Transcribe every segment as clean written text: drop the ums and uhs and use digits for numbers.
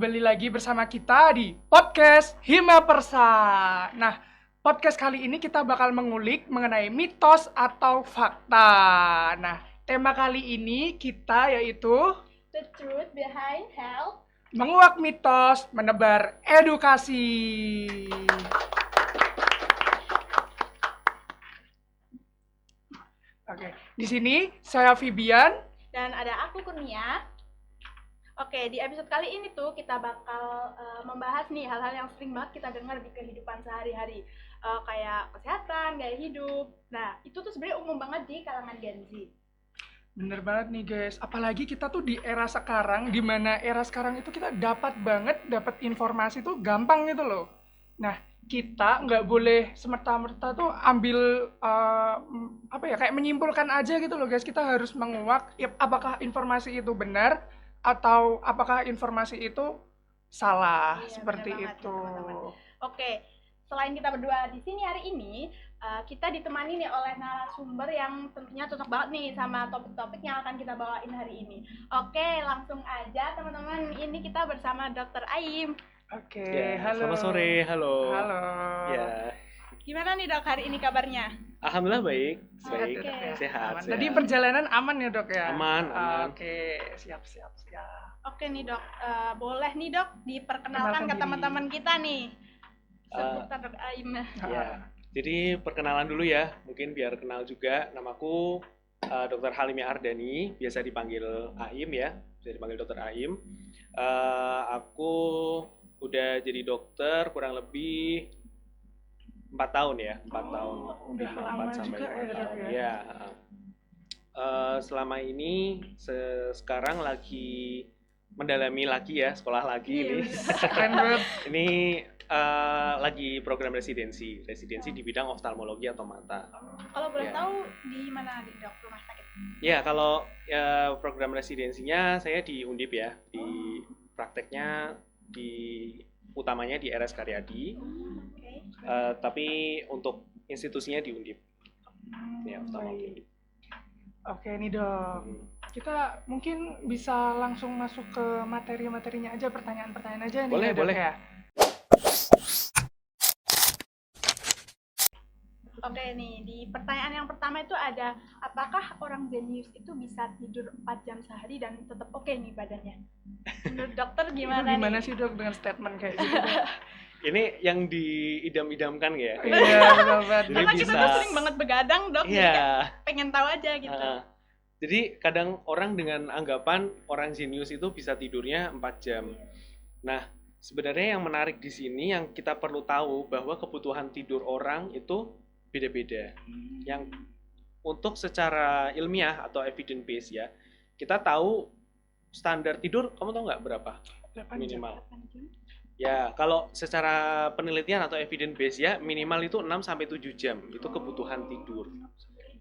kembali lagi bersama kita di podcast Hima Persa. Nah, podcast kali ini kita bakal mengulik mengenai mitos atau fakta. Nah, tema kali ini kita yaitu The truth behind health. menguak mitos, menebar edukasi. Oke, di sini saya Vivian. Dan ada aku Kurnia. Oke, di episode kali ini tuh kita bakal membahas nih hal-hal yang sering banget kita dengar di kehidupan sehari-hari, kayak kesehatan, gaya hidup. Nah, itu tuh sebenarnya umum banget di kalangan Gen Z. Bener banget nih guys, apalagi kita tuh di era sekarang, di mana era sekarang itu kita dapat informasi tuh gampang gitu loh. Nah, kita nggak boleh semerta-merta tuh ambil kayak menyimpulkan aja gitu loh guys. Kita harus menguak apakah informasi itu benar atau apakah informasi itu salah, Iya, seperti bener banget, itu. teman-teman. Oke, selain kita berdua di sini hari ini, kita ditemani nih oleh narasumber yang tentunya cocok banget nih sama topik-topik yang akan kita bawain hari ini. Oke, langsung aja teman-teman. Ini kita bersama Dr. Aim. Oke, Ya, halo. selamat sore, halo. Halo. Ya, Gimana nih dok hari ini kabarnya? alhamdulillah baik, Sehat baik, ya, Dok, ya? sehat, Aman. sehat. Tadi perjalanan aman ya dok ya? Aman, aman. Oke, siap. Oke nih dok, boleh nih dok diperkenalkan Kenalkan ke diri. teman-teman kita nih. Seputar Dok Aim. Ya, jadi perkenalan dulu ya, mungkin biar kenal juga. Namaku Dr. Halimi Ardani, biasa dipanggil Aim ya, bisa dipanggil Dr. Aim. Aku udah jadi dokter kurang lebih 4 tahun ya, 4 tahun. Udah lama 4 sampai juga 5 ya dok tahun. ya? Ya. Selama ini sekarang lagi mendalami lagi ya, sekolah lagi ini. Keren banget. Ini lagi program residensi di bidang oftalmologi atau mata. Kalau boleh Ya. tahu di mana nih dok rumah sakit? Ya, kalau program residensinya saya di Undip ya, di prakteknya utamanya di RS Karyadi, Oke. tapi untuk institusinya di Undip. Ya, oftalmologi Undip. Oke nih dok, kita mungkin bisa langsung masuk ke materi-materinya aja, pertanyaan-pertanyaan aja nih Boleh, ya dok boleh. ya. Oke nih, di pertanyaan yang pertama itu ada, apakah orang jenius itu bisa tidur 4 jam sehari dan tetap oke nih badannya? Menurut dokter Itu gimana gimana nih? sih dok dengan statement kayak gitu dok? Ini yang diidam-idamkan ya. Iya betul banget. Jadi Karena kita bisa- tuh sering banget begadang dok, jadi Iya. kayak pengen tahu aja gitu. Jadi kadang orang dengan anggapan orang jenius itu bisa tidurnya 4 jam. Nah, sebenarnya yang menarik di sini yang kita perlu tahu bahwa kebutuhan tidur orang itu beda-beda. Yang untuk secara ilmiah atau evidence base ya, kita tahu standar tidur, kamu tahu nggak berapa 8 jam. minimal? Ya, kalau secara penelitian atau evidence base ya, minimal itu 6 sampai 7 jam. Itu kebutuhan tidur.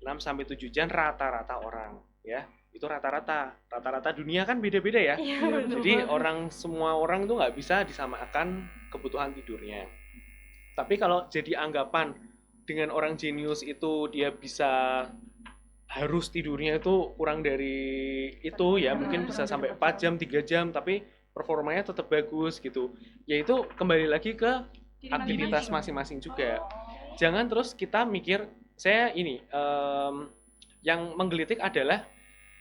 6 sampai 7 jam rata-rata orang, ya. Itu rata-rata. Rata-rata dunia kan beda-beda ya. Iya, bener Jadi banget. semua orang tuh nggak bisa disamakan kebutuhan tidurnya. Tapi kalau jadi anggapan dengan orang jenius itu dia bisa harus tidurnya itu kurang dari itu ya, mungkin bisa sampai 4 jam, 3 jam, tapi performanya tetap bagus gitu. Yaitu kembali lagi ke Diri aktivitas masing-masing juga. Jangan terus kita mikir, saya ini yang menggelitik adalah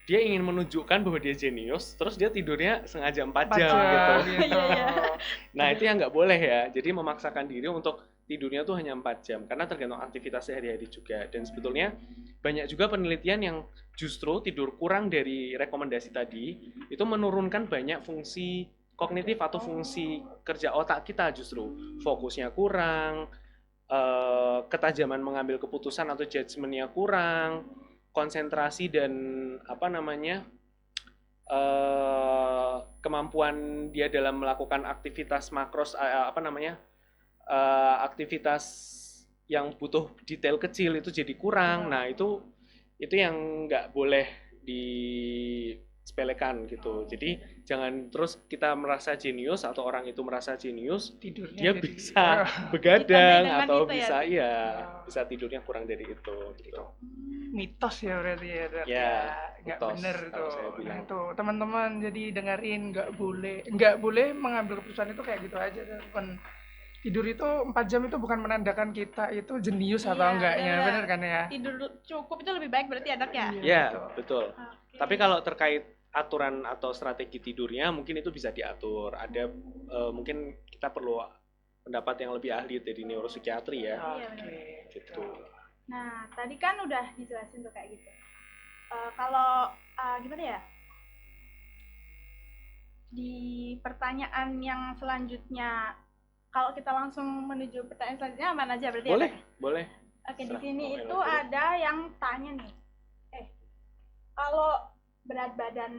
dia ingin menunjukkan bahwa dia jenius, terus dia tidurnya sengaja 4 jam gitu. gitu. Iya. Nah, itu yang nggak boleh ya. Jadi memaksakan diri untuk tidurnya tuh hanya 4 jam karena tergantung aktivitas sehari-hari juga. Dan sebetulnya banyak juga penelitian yang justru tidur kurang dari rekomendasi tadi itu menurunkan banyak fungsi kognitif atau fungsi kerja otak kita justru. Fokusnya kurang, ketajaman mengambil keputusan atau judgement-nya kurang, konsentrasi dan kemampuan dia dalam melakukan aktivitas makros aktivitas yang butuh detail kecil itu jadi kurang. Nah, itu yang nggak boleh sepelekan gitu. Jadi jangan terus kita merasa jenius atau orang itu merasa jenius, Tidurnya dia jadi- bisa Ditandai begadang dengan atau itu ya? bisa Oh. bisa tidurnya kurang dari itu gitu. mitos ya berarti ya, Dok. Ya, Nggak mitos bener kalau saya tuh. bilang. Nah, tuh teman-teman jadi dengerin, nggak boleh mengambil keputusan itu kayak gitu aja, teman. Tidur itu 4 jam itu bukan menandakan kita itu jenius atau Iya, enggaknya, bener. bener kan ya? Tidur cukup itu lebih baik berarti ya dok ya? Iya. Ya, betul. betul. Oke. Tapi kalau terkait aturan atau strategi tidurnya mungkin itu bisa diatur. Ada mungkin kita perlu pendapat yang lebih ahli dari neuropsikiatri ya. Iya, bener. Oke. Gitu. Nah, tadi kan udah dijelasin tuh kayak gitu. Kalau gimana ya? Di pertanyaan yang selanjutnya, kalau kita langsung menuju pertanyaan selanjutnya aman aja berarti Boleh, ya? Dok? boleh. Oke, di Serah, sini mau itu yang ada yang tanya nih. Kalau berat badan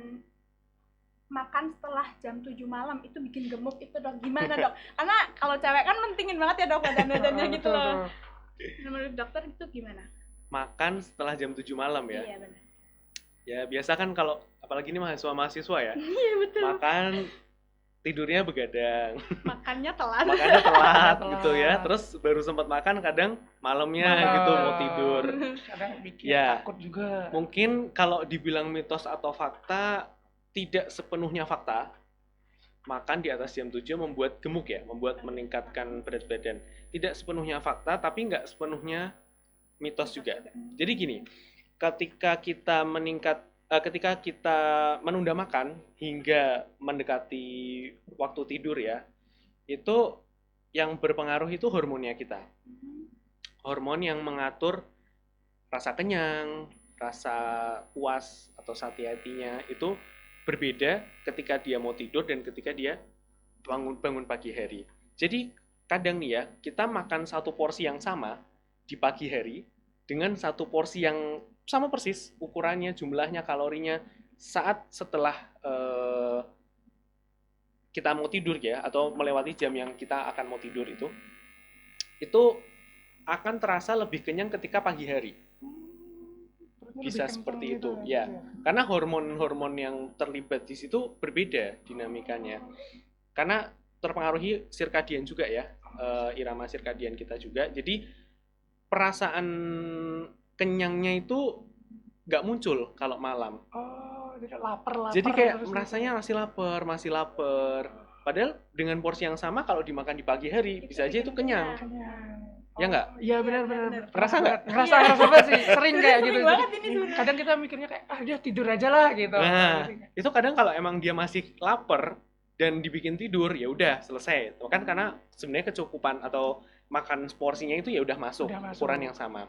makan setelah jam 7 malam itu bikin gemuk itu dok, gimana dok? Karena kalau cewek kan mentingin banget ya dok badan-badannya gitu Betul, loh. betul. Menurut dokter itu gimana? Makan setelah jam 7 malam ya. Iya benar. Ya biasa kan kalau apalagi ini mahasiswa ya, Iya betul. makan tidurnya begadang, Makannya telat. makannya telat Telat. gitu ya. Terus baru sempat makan kadang malamnya Malam. gitu mau tidur. Kadang bikin Ya. takut juga. Mungkin kalau dibilang mitos atau fakta, tidak sepenuhnya fakta. Makan di atas jam 7 membuat gemuk ya, membuat meningkatkan berat badan. Tidak sepenuhnya fakta, tapi nggak sepenuhnya mitos juga. Jadi gini, ketika kita ketika kita menunda makan hingga mendekati waktu tidur ya, itu yang berpengaruh itu hormonnya kita. Hormon yang mengatur rasa kenyang, rasa puas atau satiatinya itu berbeda ketika dia mau tidur dan ketika dia bangun pagi hari. Jadi kadang nih ya, kita makan satu porsi yang sama di pagi hari dengan satu porsi yang sama persis ukurannya, jumlahnya, kalorinya saat setelah kita mau tidur ya, atau melewati jam yang kita akan mau tidur itu akan terasa lebih kenyang ketika pagi hari. Perutnya Bisa lebih kencang seperti gitu itu, ya. Karena hormon-hormon yang terlibat di situ berbeda dinamikanya. Karena terpengaruhi sirkadian juga ya, irama sirkadian kita juga. Jadi perasaan kenyangnya itu nggak muncul kalau malam. Oh, jadi lapar. Jadi kayak terus merasanya masih lapar. Padahal dengan porsi yang sama kalau dimakan di pagi hari Itu bisa aja bikin itu kenyang. kenyang. Ya nggak? Iya benar Iya, benar. benar. Ngerasa nggak? Ngerasa banget sih. Sering kayak Sering gitu. banget Jadi, ini sebenarnya. kadang kita mikirnya kayak dia tidur aja lah gitu. Nah, itu kadang kalau emang dia masih lapar dan dibikin tidur ya udah selesai. Kan karena sebenarnya kecukupan atau makan porsinya itu ya udah masuk Udah masuk. ukuran yang sama.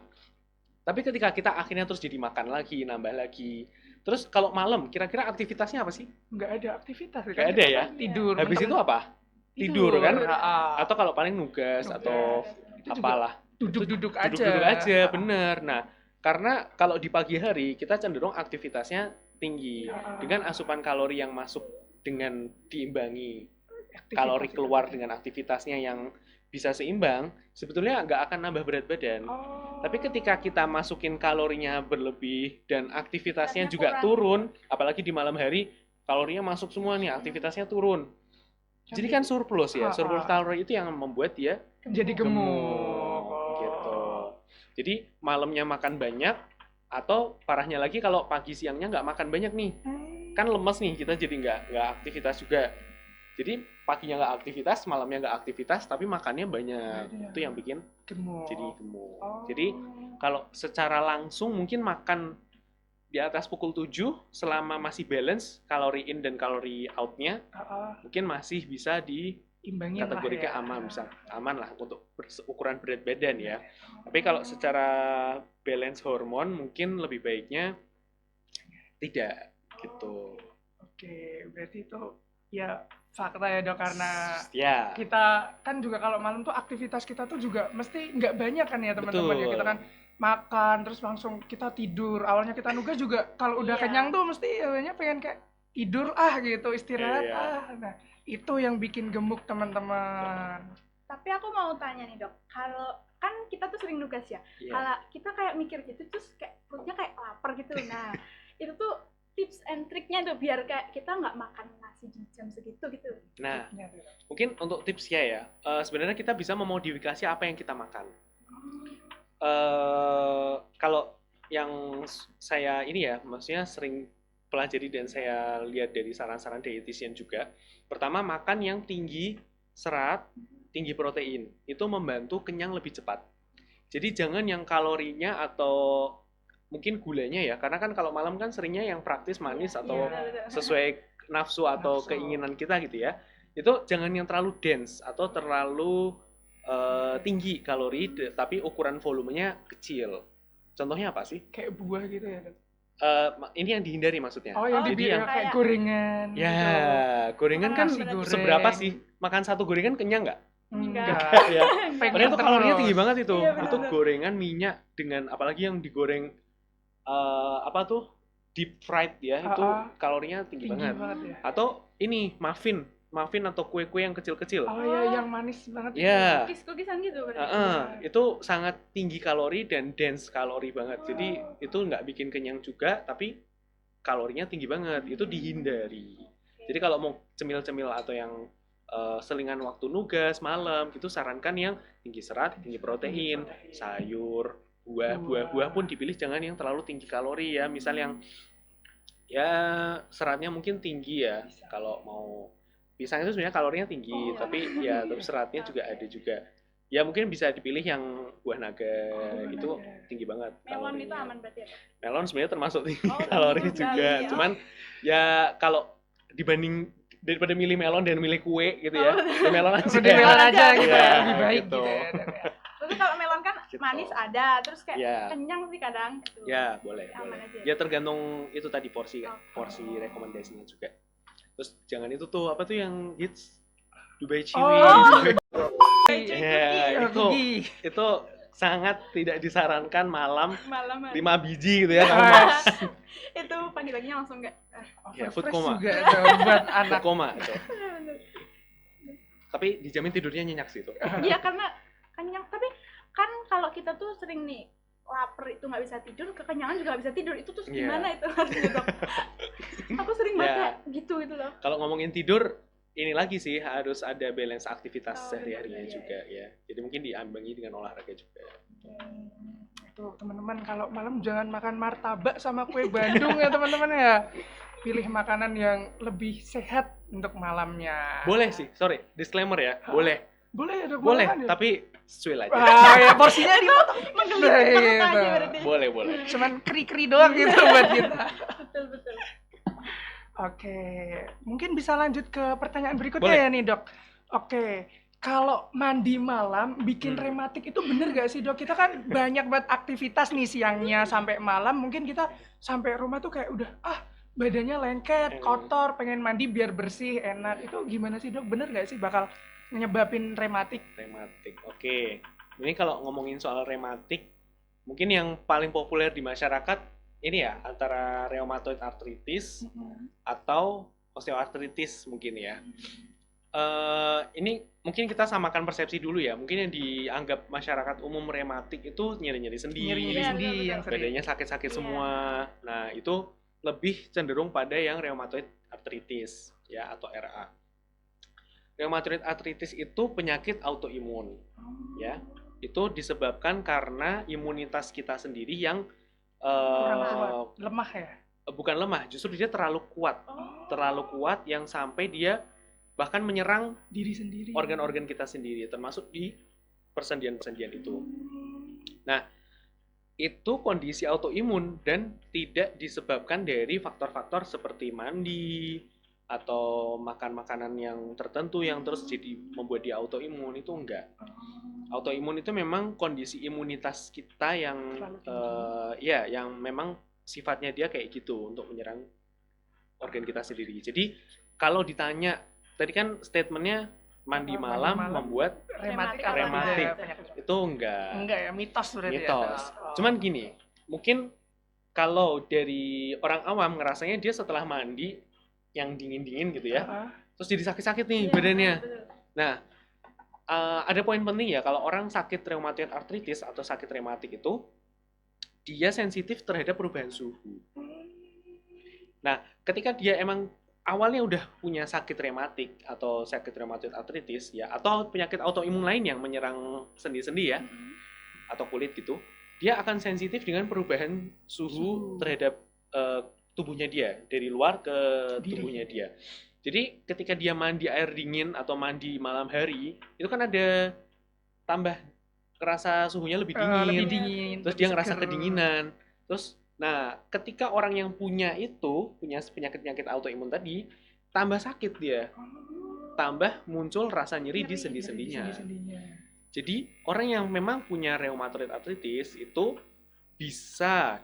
Tapi ketika kita akhirnya terus jadi makan lagi, nambah lagi. Terus kalau malam kira-kira aktivitasnya apa sih? Nggak ada aktivitas. Nggak ada ya? Tidur. Habis itu bener. apa? Tidur kan? Ah, Atau kalau paling nugas atau itu juga apalah. duduk-duduk aja. Duduk-duduk aja, bener. Nah, karena kalau di pagi hari kita cenderung aktivitasnya tinggi dengan asupan kalori yang masuk dengan diimbangi kalori keluar dengan aktivitasnya yang bisa seimbang, sebetulnya nggak akan nambah berat badan. Oh. Tapi ketika kita masukin kalorinya berlebih dan aktivitasnya Aktivitasnya juga kurang. turun, apalagi di malam hari, kalorinya masuk semua nih, aktivitasnya turun. Jadi kan surplus ya, surplus kalori itu yang membuat dia jadi gemuk. gitu. Jadi malamnya makan banyak, atau parahnya lagi kalau pagi siangnya nggak makan banyak nih, kan lemes nih kita jadi nggak aktivitas juga. Jadi paginya nggak aktivitas, malamnya nggak aktivitas, tapi makannya banyak. Banyak. Itu yang bikin Gemuk. jadi gemuk. Oh. Jadi kalau secara langsung mungkin makan di atas pukul 7 selama masih balance kalori in dan kalori out-nya mungkin masih bisa imbangin dikategorikan lah ya. aman, bisa aman lah untuk ukuran berat badan ya. Tapi kalau secara balance hormon mungkin lebih baiknya tidak gitu. Oke, berarti itu ya fakta ya dok, karena Ya, kita kan juga kalau malam tuh aktivitas kita tuh juga mesti nggak banyak kan ya teman-teman ya. Betul. Kita kan makan terus langsung kita tidur. Awalnya kita nugas juga kalau udah Iya. kenyang tuh mesti awalnya pengen kayak tidur gitu, istirahat Iya. Nah, itu yang bikin gemuk teman-teman. Tapi aku mau tanya nih dok, kalau kan kita tuh sering nugas ya, iya. kalau kita kayak mikir gitu terus kayak perutnya kayak lapar gitu. Nah, itu tuh tips and triknya tuh biar kayak kita nggak makan nasi di jam segitu gitu. Nah, Iya, tuh. mungkin untuk tipsnya ya, sebenarnya kita bisa memodifikasi apa yang kita makan. Kalau yang saya ini ya, maksudnya sering pelajari dan saya lihat dari saran-saran dietitian juga. Pertama, makan yang tinggi serat, tinggi protein. Itu membantu kenyang lebih cepat. Jadi jangan yang kalorinya atau mungkin gulanya ya, karena kan kalau malam kan seringnya yang praktis manis atau Betul. sesuai nafsu atau Nafsu. keinginan kita gitu ya. Itu jangan yang terlalu dense atau terlalu tinggi kalori, tapi ukuran volumenya kecil. Contohnya apa sih? Kayak buah gitu ya. Dok? Ini yang dihindari maksudnya. Oh, yang Oh, Jadi dibilang yang kayak kayak- gorengan. ya gitu. gorengan kan Nasi goreng. seberapa sih? Makan satu gorengan kenyang nggak? Enggak. Ya. Pengen Padahal itu kalorinya terus. tinggi banget itu. Iya, bener. Itu gorengan minyak dengan apalagi yang digoreng apa tuh deep fried ya, itu kalorinya tinggi Tinggi banget. banget ya. Atau ini muffin atau kue-kue yang kecil-kecil. Oh ya, yang manis banget. Ya, Cookies-cookisan gitu berarti. itu sangat tinggi kalori dan dense kalori banget. Jadi itu nggak bikin kenyang juga, tapi kalorinya tinggi banget. Itu dihindari. Jadi kalau mau cemil-cemil atau yang selingan waktu nugas malam, itu sarankan yang tinggi serat, tinggi protein, sayur, buah pun dipilih jangan yang terlalu tinggi kalori ya. Misal yang ya seratnya mungkin tinggi ya. Kalau mau pisang itu sebenarnya kalorinya tinggi, tapi ya terus seratnya juga ada juga. Ya mungkin bisa dipilih yang buah naga, itu tinggi banget. Melon itu kalorinya. aman berarti ya? Melon sebenarnya termasuk tinggi Oh, kalori tinggi juga. sekali, ya. Cuman ya kalau dibanding daripada milih melon dan milih kue gitu ya, ya melon aja. Udah melon aja gitu Ya, ya, lebih baik gitu. gitu ya. Dok, ya. Tapi kalau melon kan Gitu. manis ada, terus kayak Ya. kenyang sih kadang. Gitu. Ya, boleh. Aman boleh. aja. Ya tergantung itu tadi porsi Oh. rekomendasinya juga. Terus jangan itu tuh apa tuh yang hits Dubai Chewy. Oh. Ya, itu sangat tidak disarankan malam Malam 5 biji gitu ya kamu Ah. Mas. itu pagi-paginya langsung kayak Ya, food Fresh coma. juga tuh buat anak. Koma itu. Tapi dijamin tidurnya nyenyak sih itu. iya karena kenyang, tapi kan kalau kita tuh sering nih lapar itu nggak bisa tidur, kekenyangan juga nggak bisa tidur, itu tuh Iya. gimana itu harusnya dok? Aku sering banget Ya. kayak gitu loh. Kalau ngomongin tidur, ini lagi sih harus ada balance aktivitas Oh, sehari-harinya betul, iya, juga ya. Jadi mungkin diambangi dengan olahraga juga. Tuh teman-teman, kalau malam jangan makan martabak sama kue Bandung ya teman-teman ya. Pilih makanan yang lebih sehat untuk malamnya. Boleh sih, sorry, disclaimer ya. Boleh. Boleh ya dok. Boleh, malahan ya? tapi sesuai aja. Ah ya, porsinya dipotong. Menggelitik perut Gitu. aja berarti. Boleh, boleh. Cuman keri-keri doang gitu buat kita. Betul. Oke, mungkin bisa lanjut ke pertanyaan berikutnya Boleh. ya nih dok. Oke, kalau mandi malam bikin Hmm. rematik itu bener gak sih dok? Kita kan banyak banget aktivitas nih siangnya sampai malam, mungkin kita sampai rumah tuh kayak udah badannya lengket, kotor, pengen mandi biar bersih, enak. Itu gimana sih dok? Bener gak sih bakal nyebabin rematik? Rematik. Oke. Ini kalau ngomongin soal rematik, mungkin yang paling populer di masyarakat ini ya antara rheumatoid arthritis atau osteoartritis mungkin ya. Ini mungkin kita samakan persepsi dulu ya. Mungkin yang dianggap masyarakat umum rematik itu nyeri-nyeri sendi, Nyeri-nyeri Iya, sendi betul-betul. yang sering. badannya sakit-sakit Iya. semua. Nah, itu lebih cenderung pada yang rheumatoid arthritis ya atau RA. Rheumatoid arthritis itu penyakit autoimun ya. Itu disebabkan karena imunitas kita sendiri yang Kurang kuat, lemah ya. bukan lemah, justru dia terlalu kuat. Oh. Terlalu kuat yang sampai dia bahkan menyerang Diri sendiri. organ-organ kita sendiri, termasuk di persendian-persendian itu. Nah, itu kondisi autoimun dan tidak disebabkan dari faktor-faktor seperti mandi atau makan makanan yang tertentu yang terus jadi membuat dia autoimun, itu enggak. Autoimun itu memang kondisi imunitas kita yang Terlalu tinggi. ya yang memang sifatnya dia kayak gitu untuk menyerang organ kita sendiri. Jadi kalau ditanya tadi kan statementnya mandi Mandi malam malam. membuat Rematik Rematik. apa Rematik. tidak ya penyakit? itu enggak. Enggak ya, mitos berarti Mitos. ya. Oh. Cuman gini, mungkin kalau dari orang awam ngerasanya dia setelah mandi yang dingin-dingin gitu ya, Heeh. terus jadi sakit-sakit nih Iya, badannya. betul. Nah, ada poin penting ya, kalau orang sakit rheumatoid arthritis atau sakit rematik itu, dia sensitif terhadap perubahan suhu. Nah, ketika dia emang awalnya udah punya sakit rematik atau sakit rheumatoid arthritis ya, atau penyakit autoimun lain yang menyerang sendi-sendi ya, atau kulit gitu, dia akan sensitif dengan perubahan suhu terhadap eh, tubuhnya dia dari luar ke tubuhnya dia. Jadi ketika dia mandi air dingin atau mandi malam hari, itu kan ada tambah kerasa suhunya lebih dingin, lebih dingin, terus lebih dia ngerasa seger. kedinginan. Terus, nah ketika orang yang punya penyakit-penyakit autoimun tadi, tambah sakit dia, tambah muncul rasa nyeri di sendi-sendinya. Jadi orang yang memang punya rheumatoid arthritis itu bisa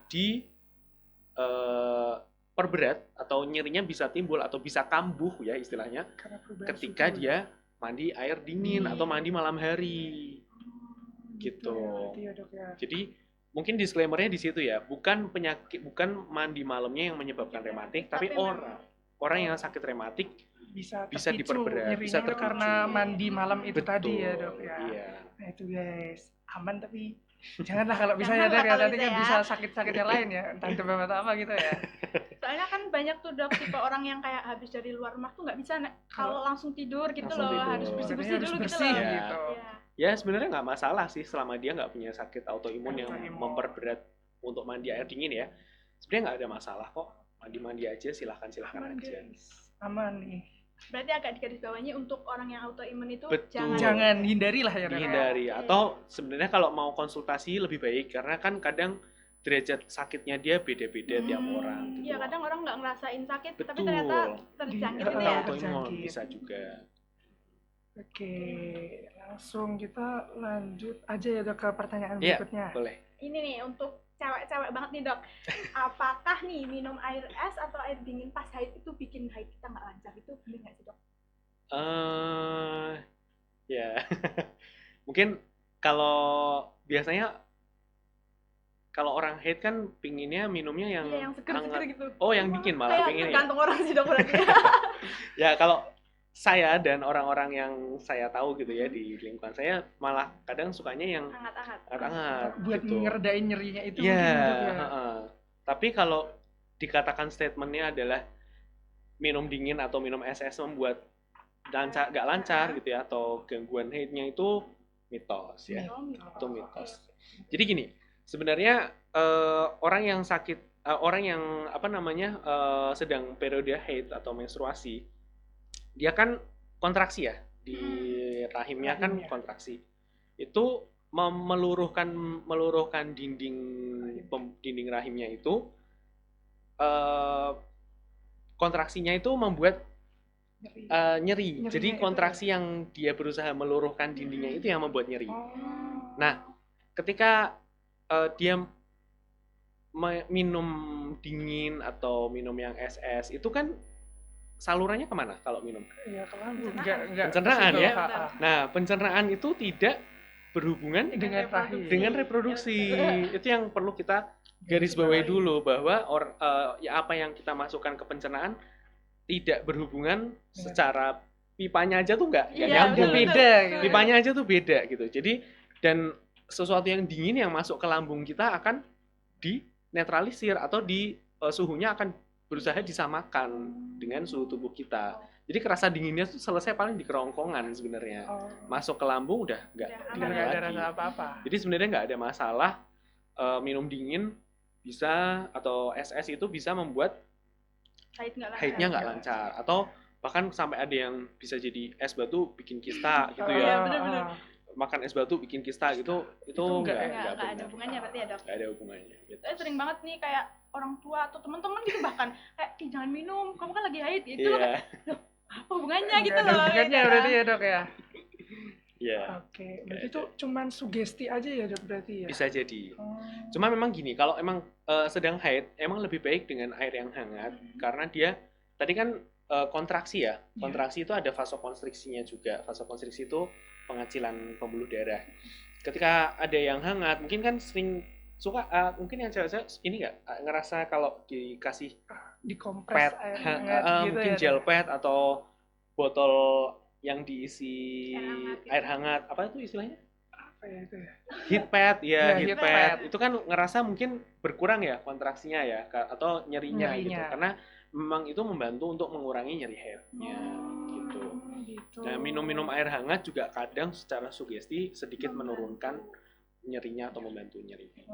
perberat atau nyerinya bisa timbul atau bisa kambuh ya istilahnya ketika dia mandi air dingin atau mandi malam hari gitu. Jadi mungkin disclaimer-nya di situ ya, bukan mandi malamnya yang menyebabkan rematik, tapi orang yang sakit rematik bisa diperberat, bisa terpicu karena mandi malam itu. Betul, tadi ya dok ya. Iya. Nah itu guys, aman tapi janganlah kalau bisa ya dok ya, nanti kan bisa sakit-sakit yang lain ya, entah demam atau apa gitu ya. Soalnya kan banyak tuh dok tipe orang yang kayak habis dari luar rumah tuh nggak bisa kalau langsung tidur gitu Langsung loh, tidur. harus bersih-bersih Harus dulu gitu bersih loh. gitu. Iya. Ya sebenarnya nggak masalah sih selama dia nggak punya sakit autoimun yang Autoimun. memperberat untuk mandi air dingin ya. Sebenarnya nggak ada masalah kok, mandi-mandi aja silahkan Aman aja. guys, aman nih. Berarti agak digarisbawahi untuk orang yang autoimun itu Betul. Jangan hindarilah ya dok. Dihindari. Oke. Atau sebenarnya kalau mau konsultasi lebih baik karena kan kadang derajat sakitnya dia beda-beda tiap orang. Iya, kadang orang nggak ngerasain sakit tapi Betul. ternyata terjangkit gitu Iya, ya. Autoimun terjangkit. bisa juga. Oke, langsung kita lanjut aja ya dok ke pertanyaan Iya, berikutnya. boleh. Ini nih untuk cewek-cewek banget nih dok. Apakah nih minum air es atau air dingin pas haid itu bikin haid kita nggak lancar? Itu benar nggak sih dok? Ya mungkin kalau biasanya kalau orang haid kan pinginnya minumnya yang Iya, yang seger-seger hangat. gitu. Oh, yang dingin malah Kayak pinginnya. tergantung orang sih dok berarti. Ya kalau saya dan orang-orang yang saya tahu gitu ya di lingkungan saya malah kadang sukanya yang Hangat-hangat. hangat-hangat Buat gitu. ngeredain nyerinya itu Iya, mungkin dok ya. heeh. Tapi kalau dikatakan statementnya adalah minum dingin atau minum es membuat gak lancar gitu ya atau gangguan haidnya itu mitos ya. Itu mitos. Jadi gini, sebenarnya orang yang sakit, orang yang sedang periode haid atau menstruasi, dia kan kontraksi ya di rahimnya kan kontraksi. Itu meluruhkan dinding rahimnya itu kontraksinya itu membuat nyeri. Jadi kontraksi yang dia berusaha meluruhkan dindingnya itu yang membuat nyeri. Nah, ketika dia minum dingin atau minum yang es itu kan salurannya kemana kalau minum? Iya, ke lambung. Pencernaan ya. Nah, pencernaan itu tidak berhubungan dengan reproduksi. Itu yang perlu kita garis bawahi dulu bahwa ya apa yang kita masukkan ke pencernaan tidak berhubungan secara pipanya aja tuh nggak nyambung. Beda. Pipanya aja tuh beda gitu. Jadi dan sesuatu yang dingin yang masuk ke lambung kita akan dinetralisir atau suhunya akan berusaha disamakan dengan suhu tubuh kita. Jadi kerasa dinginnya tuh selesai paling di kerongkongan sebenarnya. Masuk ke lambung udah nggak ada rasa apa-apa. Jadi sebenarnya nggak ada masalah minum dingin bisa atau es itu bisa membuat haidnya nggak lancar atau bahkan sampai ada yang bisa jadi es batu bikin kista gitu ya. Bener-bener. Makan es batu bikin kista gitu itu nggak ada hubungannya berarti ya dok. Nggak ada hubungannya. Gitu. Sering banget nih kayak orang tua atau teman-teman gitu bahkan kayak jangan minum, kamu kan lagi haid gitu loh. Apa hubungannya gitu loh. Hubungannya berarti ya dok ya. Iya. Oke, berarti itu cuman sugesti aja ya dok berarti ya. Bisa jadi. Cuma memang gini, kalau emang sedang haid, emang lebih baik dengan air yang hangat karena dia tadi kan kontraksi ya. Kontraksi itu ada vasokonstriksinya juga. Vasokonstriksi itu pengacilan pembuluh darah. Ketika ada yang hangat, mungkin kan sering suka mungkin yang cewek-cewek ini nggak ngerasa kalau dikasih dikompres pad air hangat gitu mungkin ya, gel pad atau botol yang diisi air hangat apa itu istilahnya apa ya itu ya heat pad ya heat pad pad. itu kan ngerasa mungkin berkurang ya kontraksinya ya atau nyerinya gitu karena memang itu membantu untuk mengurangi nyeri headnya gitu. Gitu. Nah, minum-minum air hangat juga kadang secara sugesti sedikit menurunkan nyerinya atau membantu nyeri gitu.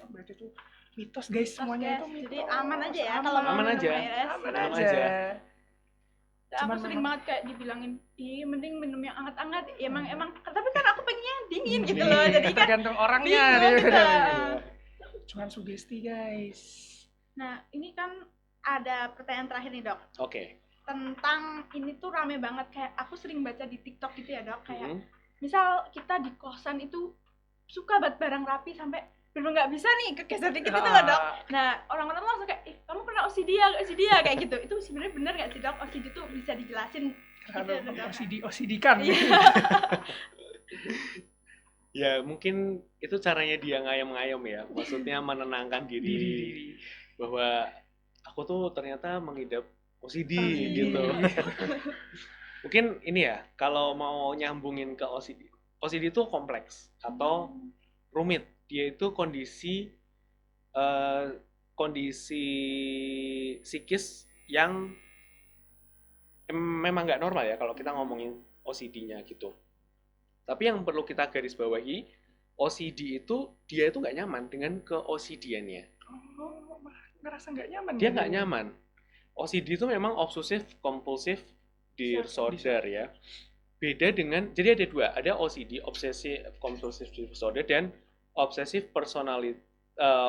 Berarti itu mitos guys, semuanya guys. itu mitos. Jadi aman aja ya kalau mau Aman minum aja. air es. Aman Minum aja. aja. Aku Cuman sering memang- banget kayak dibilangin, mending minum yang hangat-hangat. Emang tapi kan aku pengennya yang dingin gitu loh. Jadi kan tergantung orangnya. bingung gitu. kita. Cuman sugesti guys. Nah, ini kan ada pertanyaan terakhir nih, Dok. Oke. Tentang ini tuh rame banget, kayak aku sering baca di TikTok gitu ya, Dok. Kayak Mhm. misal kita di kosan itu suka banget barang rapi sampai bener nggak bisa nih kegeser dikit itu loh, Dok. Nah, orang-orang langsung kayak, kamu kena OCD ya kayak gitu. Itu sebenarnya bener nggak sih, Dok? OCD tuh bisa dijelasin gitu ya, Dok? OCD kan. Iya. Ya, mungkin itu caranya dia ngayam-ngayam ya. Maksudnya menenangkan diri bahwa aku tuh ternyata mengidap OCD gitu. Mungkin ini ya, kalau mau nyambungin ke OCD. OCD itu kompleks atau rumit. Dia itu kondisi psikis yang memang nggak normal ya kalau kita ngomongin OCD-nya gitu. Tapi yang perlu kita garis bawahi, OCD itu dia itu nggak nyaman dengan ke-OCD-annya. Oh, ngerasa nggak nyaman. Dia nggak nyaman. OCD itu memang obsessive compulsive disorder ya. Beda dengan, jadi ada dua, ada OCD, obsessive compulsive disorder, dan obsessive personality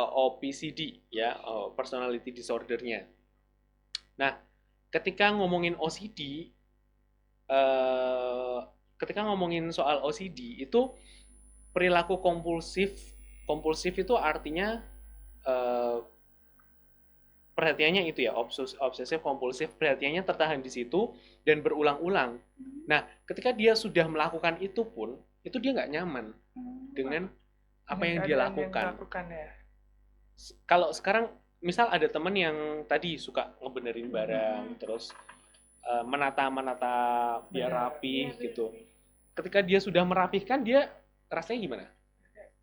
OPCD ya, personality disordernya. Nah, ketika ngomongin OCD, ketika ngomongin soal OCD itu perilaku kompulsif itu artinya perhatiannya itu ya, obsesif kompulsif, perhatiannya tertahan di situ dan berulang-ulang. Nah, ketika dia sudah melakukan itu pun, itu dia nggak nyaman dengan apa yang dia lakukan. Ya. Kalau sekarang, misal ada teman yang tadi suka ngebenerin barang, terus menata biar rapi gitu. Ketika dia sudah merapihkan, dia rasanya gimana?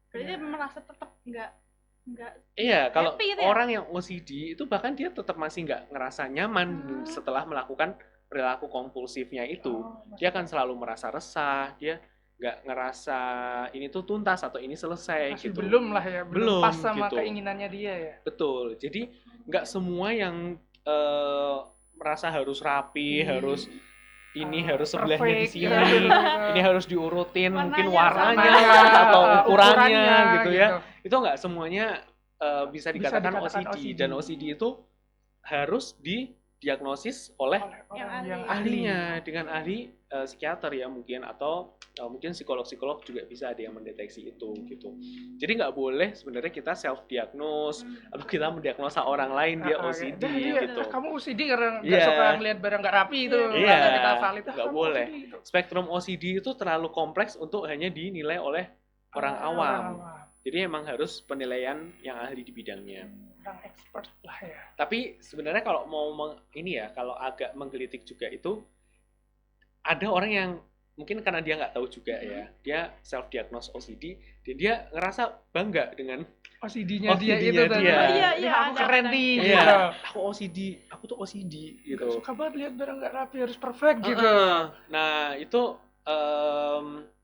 Berarti dia merasa tetap nggak Iya, kalau happy gitu ya? orang yang OCD itu bahkan dia tetap masih nggak ngerasa nyaman setelah melakukan perilaku kompulsifnya itu. Dia akan selalu merasa resah, dia nggak ngerasa ini tuh tuntas atau ini selesai Masih gitu. belum lah ya, belum pas sama gitu. keinginannya dia ya. Betul. Jadi nggak semua yang merasa harus rapi, harus ini harus sebelahnya di perfect, sini, gitu. ini harus diurutin, mungkin Warnanya warnanya sama, atau ukurannya gitu ya. gitu. Itu nggak semuanya bisa dikatakan OCD. Dan OCD itu harus didiagnosis oleh orang yang ahlinya, dengan ahli psikiater ya mungkin, atau mungkin psikolog juga bisa ada yang mendeteksi itu gitu. Jadi nggak boleh sebenarnya kita self diagnose atau kita mendiagnosa orang lain dia OCD gitu. Kamu OCD karena nggak Iya. suka ngeliat barang nggak rapi itu. Iya, Kita valid, nggak kamu boleh. OCD gitu. Spektrum OCD itu terlalu kompleks untuk hanya dinilai oleh orang awam. Jadi emang harus penilaian yang ahli di bidangnya. Orang expert lah ya. Tapi sebenarnya kalau mau kalau agak menggelitik juga itu, ada orang yang mungkin karena dia nggak tahu juga ya, dia self diagnose OCD, dan dia ngerasa bangga dengan OCD-nya dia OCD-nya itu tadi. dia. Iya, Aku ada, keren ada. nih. iya, Gitu. aku OCD, aku tuh OCD gitu. Suka banget lihat barang nggak rapi, harus perfect gitu. Nah, itu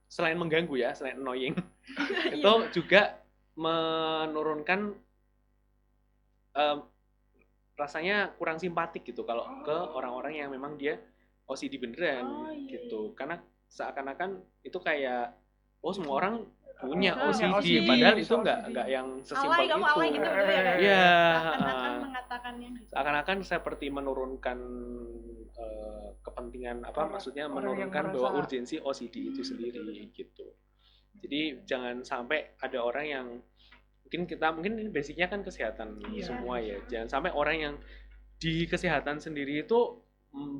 selain mengganggu ya, selain annoying, itu juga menurunkan rasanya kurang simpatik gitu kalau ke orang-orang yang memang dia OCD beneran gitu. Karena seakan-akan itu kayak semua orang punya OCD, padahal itu nggak yang sesimpel kamu itu. alay gitu ya. Iya, Seakan-akan mengatakannya gitu. seakan-akan seperti menurunkan kepentingan maksudnya orang yang menurunkan merasa- bahwa urgensi OCD itu sendiri gitu. Jadi jangan sampai ada orang yang mungkin ini basicnya kan kesehatan semua ya. Jangan sampai orang yang di kesehatan sendiri itu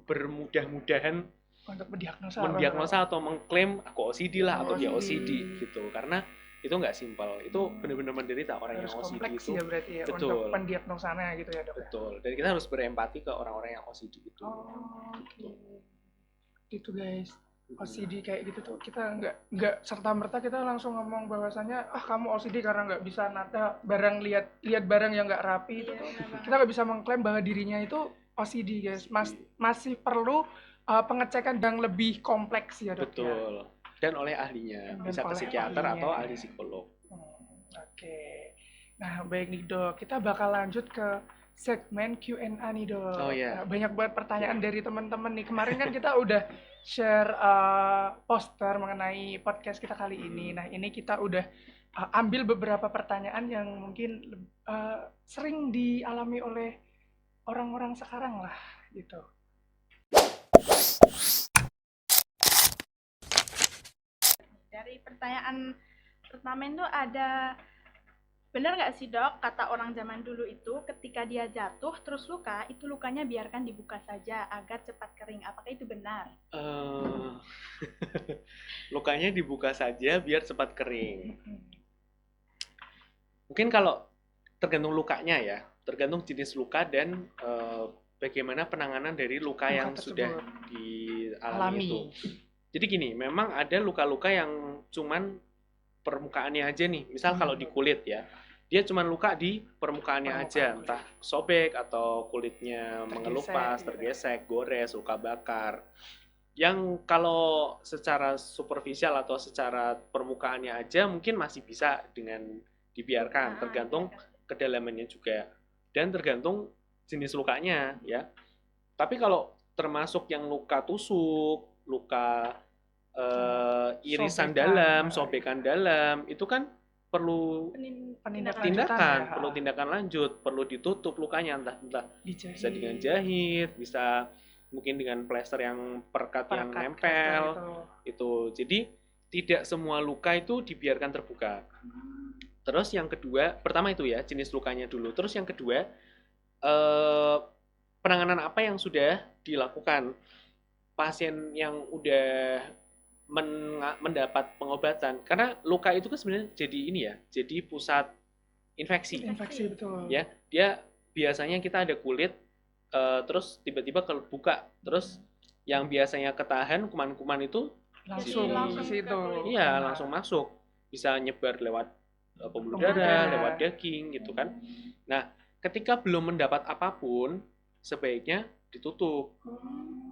bermudah-mudahan Untuk mendiagnosa atau mengklaim aku OCD lah atau dia OCD gitu. Karena itu nggak simpel. Itu benar-benar menderita orang harus yang OCD kompleks itu. ya berarti ya Betul. untuk pendiagnosanya gitu ya dok. Betul. Dan kita harus berempati ke orang-orang yang OCD itu. Oh, oke. Gitu guys. OCD kayak gitu tuh kita nggak serta merta kita langsung ngomong bahwasannya kamu OCD karena nggak bisa nata barang, lihat barang yang nggak rapi itu Iya, tuh benar kita nggak bisa mengklaim bahwa dirinya itu OCD guys. Masih perlu pengecekan yang lebih kompleks ya dok ya. Betul. Dan oleh ahlinya, Dan bisa ke oleh psikiater ahlinya. atau ahli psikolog. Oke. Nah, baik nih dok, kita bakal lanjut ke segmen Q&A nih dok. Oh iya. Nah, banyak banget pertanyaan dari teman-teman nih. Kemarin kan kita udah share poster mengenai podcast kita kali ini. Nah, ini kita udah ambil beberapa pertanyaan yang mungkin sering dialami oleh orang-orang sekarang lah gitu. Dari pertanyaan pertama itu ada, benar nggak sih dok, kata orang zaman dulu itu ketika dia jatuh terus luka, itu lukanya biarkan dibuka saja agar cepat kering. Apakah itu benar? Lukanya dibuka saja biar cepat kering. Mungkin kalau tergantung lukanya ya, tergantung jenis luka dan bagaimana penanganan dari luka yang tersebut sudah dialami alami. itu. Jadi gini, memang ada luka-luka yang cuman permukaannya aja nih. Misal kalau di kulit ya, dia cuman luka di permukaannya aja, entah sobek atau kulitnya mengelupas, tergesek, gores, luka bakar. Yang kalau secara superficial atau secara permukaannya aja mungkin masih bisa dengan dibiarkan, tergantung kedalamannya juga dan tergantung jenis lukanya ya. Tapi kalau termasuk yang luka tusuk, luka irisan dalam, sobekan dalam, itu kan perlu tindakan, perlu tindakan lanjut, perlu ditutup lukanya, entah bisa dengan jahit, bisa mungkin dengan plester yang perekat yang nempel itu. Jadi tidak semua luka itu dibiarkan terbuka. Terus yang kedua, pertama itu ya jenis lukanya dulu. Terus yang kedua, penanganan apa yang sudah dilakukan pasien yang udah mendapat pengobatan, karena luka itu kan sebenarnya jadi ini ya, jadi pusat infeksi betul ya. Dia biasanya kita ada kulit terus tiba-tiba kebuka, terus yang biasanya ketahan kuman-kuman itu langsung ke situ. Iya, langsung masuk, bisa nyebar lewat pembuluh darah, lewat daging gitu kan. Nah, ketika belum mendapat apapun, sebaiknya ditutup.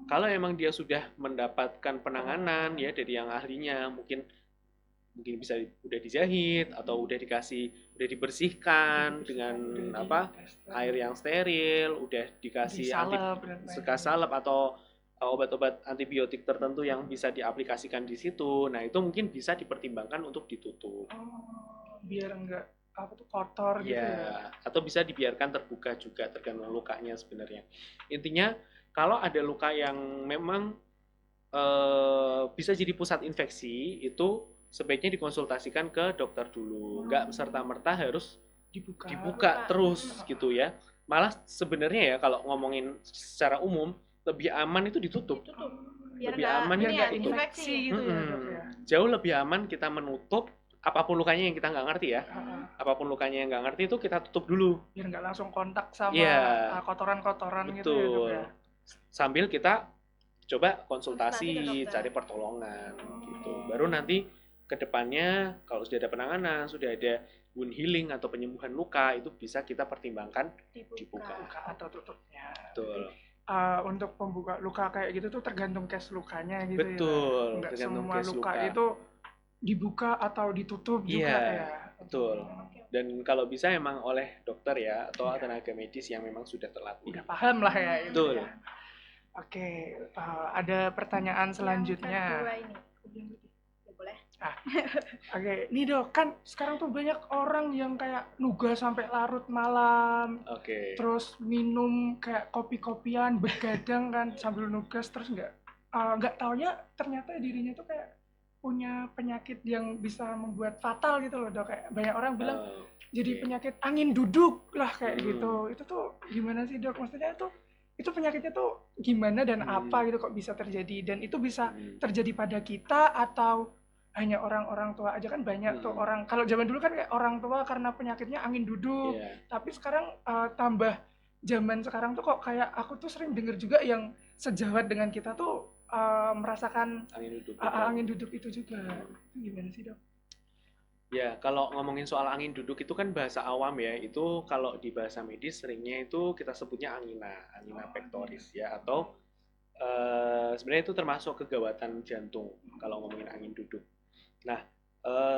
Kalau emang dia sudah mendapatkan penanganan ya dari yang ahlinya, mungkin bisa udah dijahit atau udah dibersihkan dengan air yang steril, udah dikasih salep atau obat-obat antibiotik tertentu yang bisa diaplikasikan di situ. Nah, itu mungkin bisa dipertimbangkan untuk ditutup. Biar enggak kotor gitu ya. Atau bisa dibiarkan terbuka juga, tergantung lukanya sebenarnya. Intinya kalau ada luka yang memang bisa jadi pusat infeksi, itu sebaiknya dikonsultasikan ke dokter dulu. Nggak serta-merta harus dibuka terus gitu ya. Malah sebenarnya ya kalau ngomongin secara umum, lebih aman itu ditutup. Lebih aman biar nggak infeksi gitu ya. Jauh lebih aman kita menutup apapun lukanya yang kita nggak ngerti ya. Apapun lukanya yang nggak ngerti itu kita tutup dulu. Biar nggak langsung kontak sama kotoran-kotoran gitu ya dok ya. Sambil kita coba konsultasi, cari pertolongan gitu. Baru nanti ke depannya kalau sudah ada penanganan, sudah ada wound healing atau penyembuhan luka, itu bisa kita pertimbangkan dibuka atau tutupnya. Betul. Untuk pembuka luka kayak gitu tuh tergantung case lukanya gitu. Betul, ya. Nggak semua luka itu dibuka atau ditutup juga ya. Betul. Dan kalau bisa emang oleh dokter ya atau tenaga medis yang memang sudah terlatih. Udah paham lah ya. Betul. Ya. Oke, ada pertanyaan selanjutnya. Boleh. Oke, nih dok, kan sekarang tuh banyak orang yang kayak nugas sampai larut malam. Terus minum kayak kopi-kopian, begadang kan sambil nugas, terus nggak taunya ternyata dirinya tuh kayak punya penyakit yang bisa membuat fatal gitu loh dok. Kayak banyak orang bilang jadi penyakit angin duduk lah kayak gitu. Itu tuh gimana sih dok? Maksudnya itu penyakitnya tuh gimana dan apa gitu kok bisa terjadi, dan itu bisa terjadi pada kita atau hanya orang-orang tua aja? Kan banyak tuh orang, kalau zaman dulu kan kayak orang tua karena penyakitnya angin duduk, tapi sekarang tambah zaman sekarang tuh kok kayak aku tuh sering denger juga yang sejawat dengan kita tuh merasakan Angin duduk. angin duduk itu juga. Itu gimana sih, Dok? Ya, kalau ngomongin soal angin duduk itu kan bahasa awam ya. Itu kalau di bahasa medis seringnya itu kita sebutnya angina pectoris ya, atau sebenarnya itu termasuk kegawatan jantung kalau ngomongin angin duduk. Nah,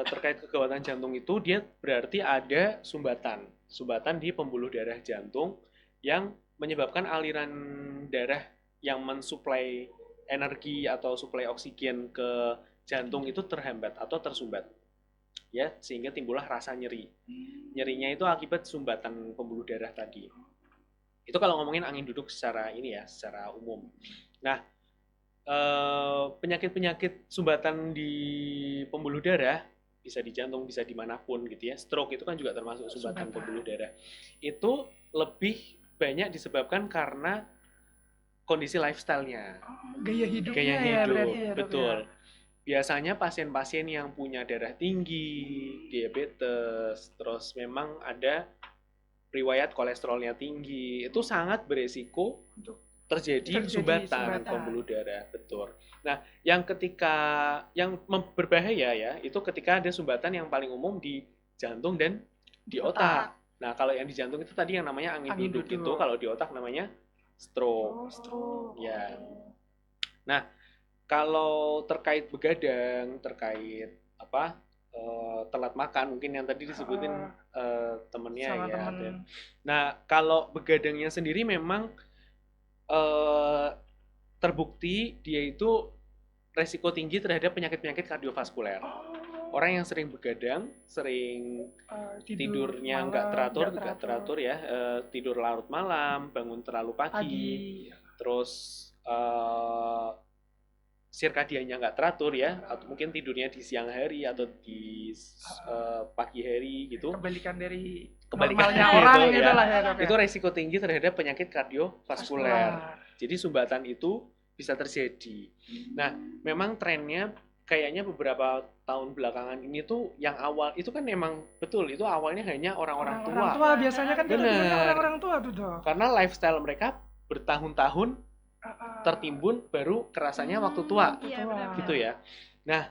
terkait kegawatan jantung itu dia berarti ada sumbatan di pembuluh darah jantung yang menyebabkan aliran darah yang mensuplai energi atau suplai oksigen ke jantung itu terhambat atau tersumbat, ya, sehingga timbullah rasa nyeri. Nyerinya itu akibat sumbatan pembuluh darah tadi. Itu kalau ngomongin angin duduk secara ini ya, secara umum. Nah, penyakit-penyakit sumbatan di pembuluh darah bisa di jantung, bisa dimanapun gitu ya. Stroke itu kan juga termasuk sumbatan pembuluh darah. Itu lebih banyak disebabkan karena kondisi lifestyle-nya, Gaya hidupnya gaya ya hidup, berarti ya, Dok, betul. ya? Biasanya pasien-pasien yang punya darah tinggi, diabetes, terus memang ada riwayat kolesterolnya tinggi, itu sangat beresiko Untuk terjadi sumbatan sumbatan. pembuluh darah, betul. Nah, yang berbahaya ya, itu ketika ada sumbatan yang paling umum di jantung dan di otak. Nah, kalau yang di jantung itu tadi yang namanya angin Angin duduk, duduk. itu kalau di otak namanya stroke. Stroke. Ya. Nah, kalau terkait begadang, terkait apa, telat makan, mungkin yang tadi disebutin temennya Sama ya. temen. Nah, kalau begadangnya sendiri memang terbukti dia itu resiko tinggi terhadap penyakit-penyakit kardiovaskuler. Orang yang sering begadang, sering tidurnya nggak teratur ya, tidur larut malam, bangun terlalu pagi. Terus sirkadiannya nggak teratur ya, atau mungkin tidurnya di siang hari atau di pagi hari gitu. Kebalikan dari Kebalikan normalnya orang gitu, gitu ya. lah ya, Dok, ya. Itu resiko tinggi terhadap penyakit kardiovaskuler. Jadi sumbatan itu bisa terjadi. Nah, memang trennya kayaknya beberapa tahun belakangan ini tuh yang awal itu kan memang betul, itu awalnya hanya orang-orang tua. Orang tua biasanya kan Bener. orang-orang tua tuh, Dok. Karena lifestyle mereka bertahun-tahun tertimbun baru kerasanya waktu tua. Iya, benar. Gitu ya. Nah,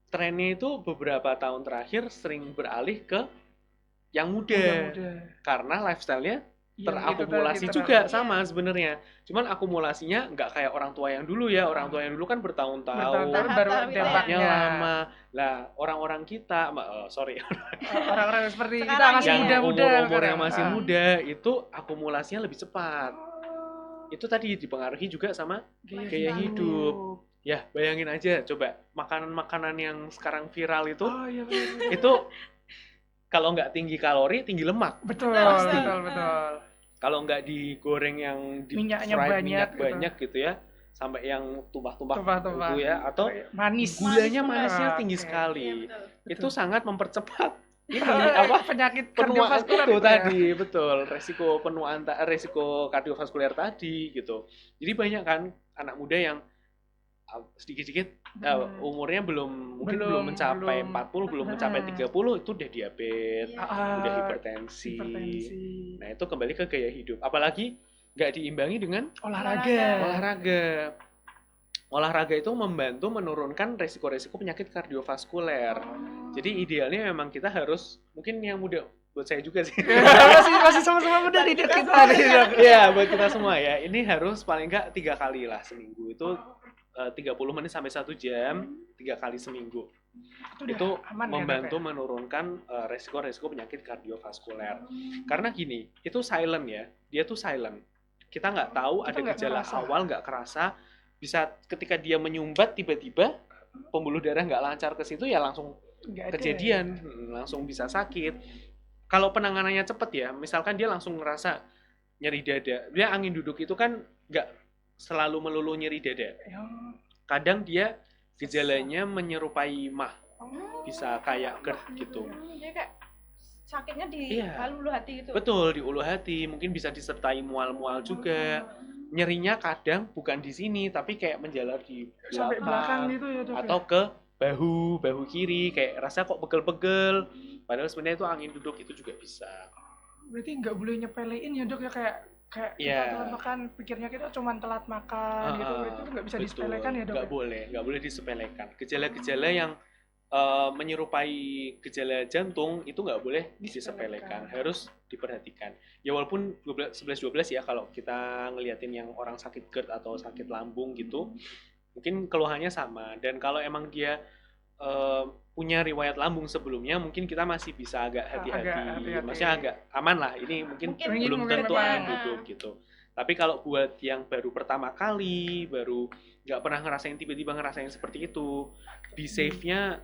trennya itu beberapa tahun terakhir sering beralih ke yang muda. Karena lifestyle-nya terakumulasi juga sama sebenarnya. Cuman akumulasinya nggak kayak orang tua yang dulu ya. Orang tua yang dulu kan bertahun-tahun baru tempatnya lama. Lah, orang-orang kita, orang-orang seperti kita Sekarang masih yang muda-muda, umur-umur yang masih muda itu akumulasinya lebih cepat. Itu tadi dipengaruhi juga sama gaya hidup. Ya, bayangin aja coba makanan-makanan yang sekarang viral itu itu kalau nggak tinggi kalori, tinggi lemak. Betul. Kalau nggak digoreng yang minyaknya banyak gitu ya, sampai yang tumpah-tumpah gitu ya, atau manis, gulanya manisnya tinggi sekali. Iya, Itu sangat mempercepat ini penyakit penuaan kardiovaskuler itu ya. tadi, betul, resiko kardiovaskuler tadi gitu. Jadi banyak kan anak muda yang sedikit-sedikit umurnya belum mencapai 40, belum mencapai 30 itu udah diabetes, udah hipertensi. Nah, itu kembali ke gaya hidup. Apalagi nggak diimbangi dengan olahraga itu membantu menurunkan resiko-resiko penyakit kardiovaskuler. Jadi idealnya memang kita harus, mungkin yang muda, buat saya juga sih. masih sama-sama muda di kita. Iya, buat kita semua ya. Ini harus paling nggak 3 kali lah seminggu. Itu 30 menit sampai 1 jam 3 kali seminggu. Itu membantu menurunkan resiko-resiko penyakit kardiovaskuler. Karena gini, itu silent ya. Dia tuh silent. Kita nggak tahu ada gejala awal, nggak kerasa. Bisa ketika dia menyumbat tiba-tiba pembuluh darah nggak lancar ke situ ya langsung kejadian, langsung bisa sakit. Kalau penanganannya cepat ya, misalkan dia langsung ngerasa nyeri dada. Dia angin duduk itu kan nggak selalu melulu nyeri dada. Kadang dia gejalanya menyerupai mah. Bisa kayak GERD gitu. Jadi kayak sakitnya di ulu hati gitu. Betul, di ulu hati. Mungkin bisa disertai mual-mual juga. Nyerinya kadang bukan di sini, tapi kayak menjalar di belakang gitu ya, Dok, atau ke bahu kiri, kayak rasa kok pegel-pegel. Padahal sebenarnya itu angin duduk, itu juga bisa. Berarti nggak boleh nyepelein ya, Dok, ya, kayak Kayak kita Iya. telat makan, pikirnya kita cuma telat makan gitu, itu nggak bisa Betul. disepelekan ya dok. Nggak boleh disepelekan. Gejala-gejala yang menyerupai gejala jantung itu nggak boleh disepelekan, harus diperhatikan. Ya walaupun 11-12 ya, kalau kita ngeliatin yang orang sakit GERD atau sakit lambung gitu, mungkin keluhannya sama. Dan kalau emang dia punya riwayat lambung sebelumnya, mungkin kita masih bisa agak hati-hati. hati-hati. Maksudnya agak aman lah. Ini mungkin belum tentu mungkin angin benar. duduk gitu. Tapi kalau buat yang baru pertama kali, baru nggak pernah ngerasain, tiba-tiba ngerasain seperti itu, di save-nya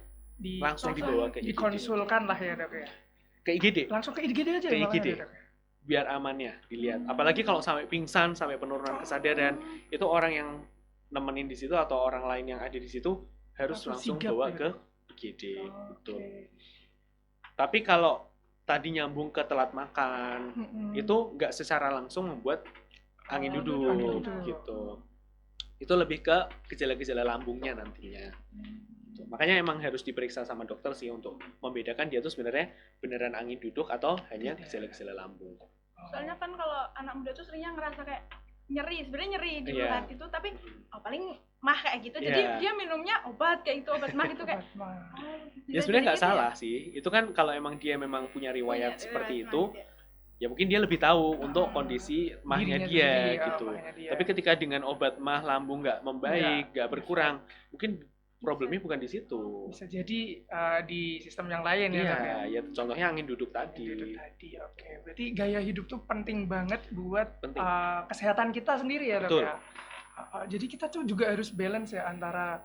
langsung dibawa ke IGD. dikonsulkan lah ya dok ya. Ke IGD, Langsung ke IGD aja Ke ya, IGD. makanya, dok. biar amannya dilihat. Apalagi kalau sampai pingsan, sampai penurunan kesadaran, itu orang yang nemenin di situ atau orang lain yang ada di situ harus langsung sigap bawa gitu. ke IGD. Betul. Oke. Tapi kalau tadi nyambung ke telat makan, itu nggak secara langsung membuat angin duduk angin duduk. gitu. Itu lebih ke gejala-gejala lambungnya nantinya. Gitu. Makanya emang harus diperiksa sama dokter sih untuk membedakan dia tuh sebenarnya beneran angin duduk atau hanya gejala-gejala lambung. Soalnya kan kalau anak muda tuh seringnya ngerasa kayak nyeri, sebenarnya nyeri di Iya. urat itu, tapi paling mah kayak gitu. Jadi Iya. dia minumnya obat kayak itu, obat mah gitu kayak. Obat mah. Ya sebenarnya nggak salah sih. Itu kan kalau emang dia memang punya Iya, riwayat seperti itu, ya mungkin dia lebih tahu untuk kondisi mahnya Dirinya dia sendiri, gitu. mahnya dia. Tapi ketika dengan obat mah lambung nggak membaik, nggak berkurang, mungkin problemnya bukan di situ. bisa jadi di sistem yang lain ya dok ya. Iya, ya contohnya angin duduk tadi. Itu tadi, oke. Berarti gaya hidup tuh penting banget buat Penting. kesehatan kita sendiri ya dok Betul. ya. Jadi kita tuh juga harus balance ya antara